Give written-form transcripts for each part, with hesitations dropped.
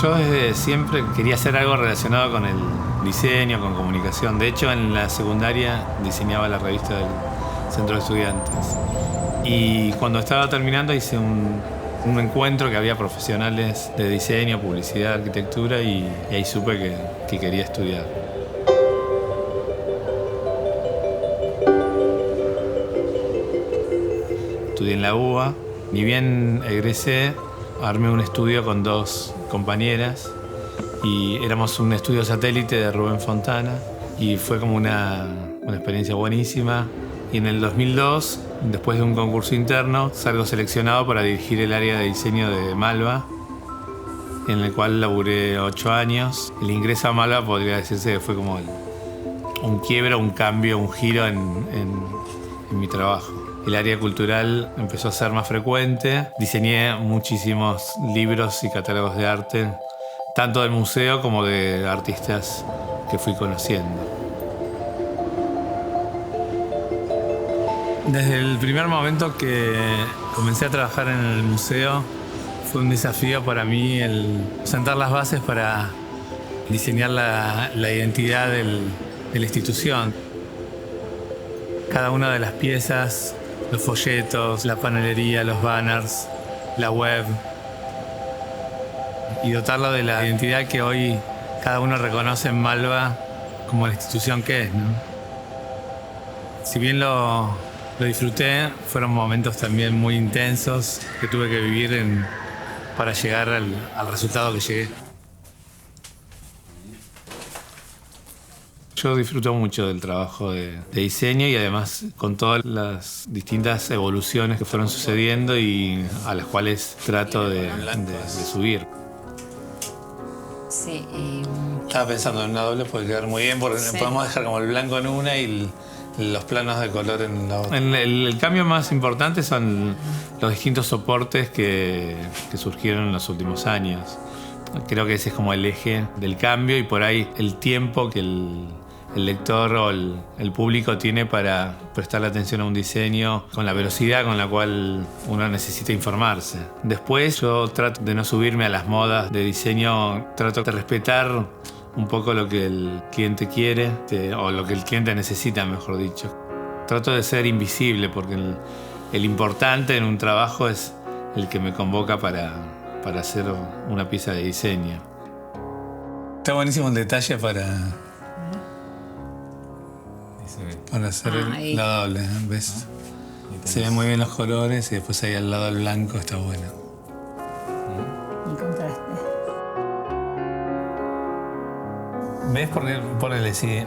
Yo desde siempre quería hacer algo relacionado con el diseño, con comunicación. De hecho, en la secundaria diseñaba la revista del Centro de Estudiantes. Y cuando estaba terminando hice un encuentro que había profesionales de diseño, publicidad, arquitectura y ahí supe que quería estudiar. Estudié en la UBA. Ni bien egresé, armé un estudio con 2 compañeras y éramos un estudio satélite de Rubén Fontana y fue como una experiencia buenísima. Y en el 2002, después de un concurso interno, salgo seleccionado para dirigir el área de diseño de Malva, en el cual laburé 8 años. El ingreso a Malva podría decirse que fue como un quiebre, un cambio, un giro en mi trabajo. El área cultural empezó a ser más frecuente. Diseñé muchísimos libros y catálogos de arte, tanto del museo como de artistas que fui conociendo. Desde el primer momento que comencé a trabajar en el museo, fue un desafío para mí el sentar las bases para diseñar la identidad de la institución. Cada una de las piezas, los folletos, la panelería, los banners, la web, y dotarlo de la identidad que hoy cada uno reconoce en Malva como la institución que es, ¿no? Si bien lo disfruté, fueron momentos también muy intensos que tuve que vivir para llegar al resultado que llegué. Yo disfruto mucho del trabajo de diseño y además con todas las distintas evoluciones que fueron sucediendo y a las cuales trato de subir. Sí. Estaba pensando en una doble, puede quedar muy bien porque sí, podemos dejar como el blanco en una y los planos de color en la otra. El cambio más importante son los distintos soportes que surgieron en los últimos años. Creo que ese es como el eje del cambio y por ahí el tiempo que el lector o el público tiene para prestarle atención a un diseño con la velocidad con la cual uno necesita informarse. Después yo trato de no subirme a las modas de diseño, trato de respetar un poco lo que el cliente quiere o lo que el cliente necesita, mejor dicho. Trato de ser invisible porque el importante en un trabajo es el que me convoca para hacer una pieza de diseño. Está buenísimo el detalle para hacer la doble, ¿ves? Se ven muy bien los colores y después ahí al lado el blanco está bueno. En contraste. ¿Ves? Porque ponele, si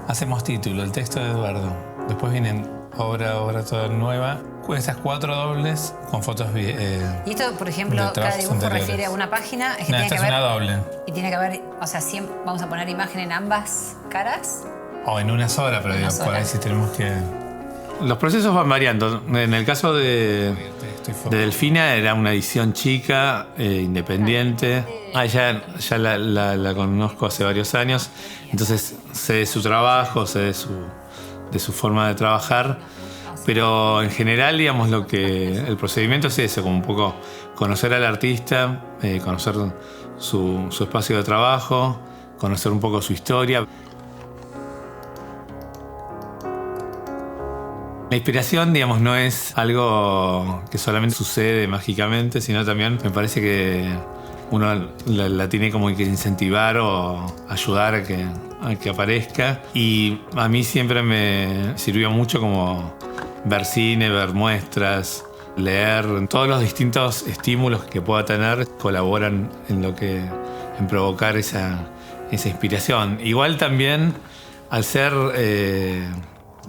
hacemos título, el texto de Eduardo, después vienen obra toda nueva, esas 4 dobles con fotos. Y esto, por ejemplo, cada dibujo refiere a una página. Es que no, esta es una doble. Y tiene que haber, o sea, vamos a poner imagen en ambas caras. O en una sola, pero digo, por ahí sí tenemos que... Los procesos van variando. En el caso de Delfina era una edición chica, independiente. Ya la conozco hace varios años, entonces sé de su trabajo, sé de su forma de trabajar. Pero en general, digamos, el procedimiento es eso, como un poco conocer al artista, conocer su espacio de trabajo, conocer un poco su historia. La inspiración, digamos, no es algo que solamente sucede mágicamente, sino también me parece que uno la tiene como que incentivar o ayudar a que aparezca. Y a mí siempre me sirvió mucho como ver cine, ver muestras, leer. Todos los distintos estímulos que pueda tener colaboran en provocar esa inspiración. Igual también, al ser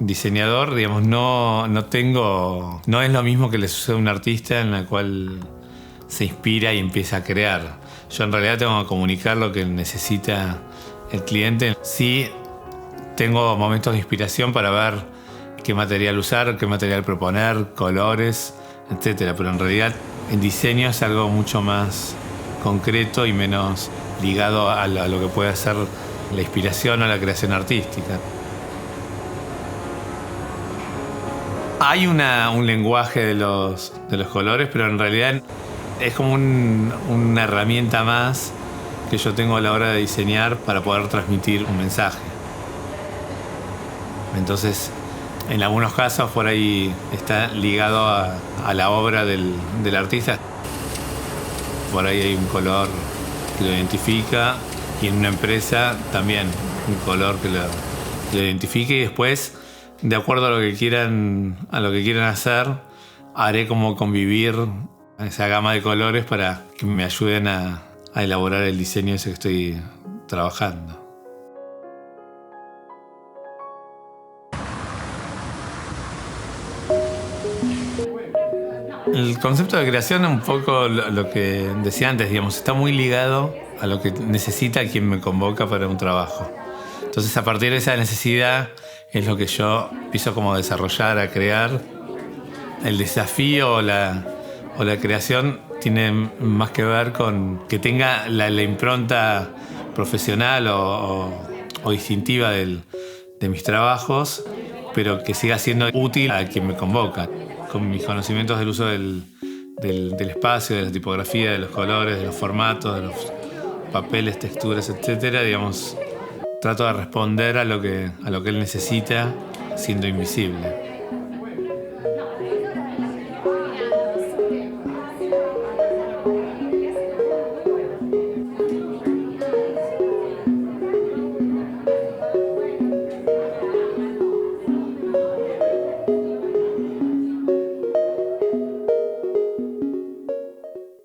diseñador, digamos, no es lo mismo que le sucede a un artista en la cual se inspira y empieza a crear. Yo en realidad tengo que comunicar lo que necesita el cliente. Sí, tengo momentos de inspiración para ver qué material usar, qué material proponer, colores, etc. Pero en realidad el diseño es algo mucho más concreto y menos ligado a lo que puede ser la inspiración o la creación artística. Hay un lenguaje de los colores, pero en realidad es como una herramienta más que yo tengo a la hora de diseñar para poder transmitir un mensaje. Entonces, en algunos casos por ahí está ligado a la obra del artista. Por ahí hay un color que lo identifica y en una empresa también un color que lo identifique, y después, de acuerdo a lo que quieran hacer, haré como convivir esa gama de colores para que me ayuden a elaborar el diseño ese que estoy trabajando. El concepto de creación es un poco lo que decía antes, digamos, está muy ligado a lo que necesita quien me convoca para un trabajo. Entonces, a partir de esa necesidad es lo que yo empiezo como a desarrollar, a crear. El desafío o la creación tiene más que ver con que tenga la impronta profesional o distintiva de mis trabajos, pero que siga siendo útil a quien me convoca. Con mis conocimientos del uso del espacio, de la tipografía, de los colores, de los formatos, de los papeles, texturas, etcétera, digamos, trato de responder a lo que él necesita siendo invisible.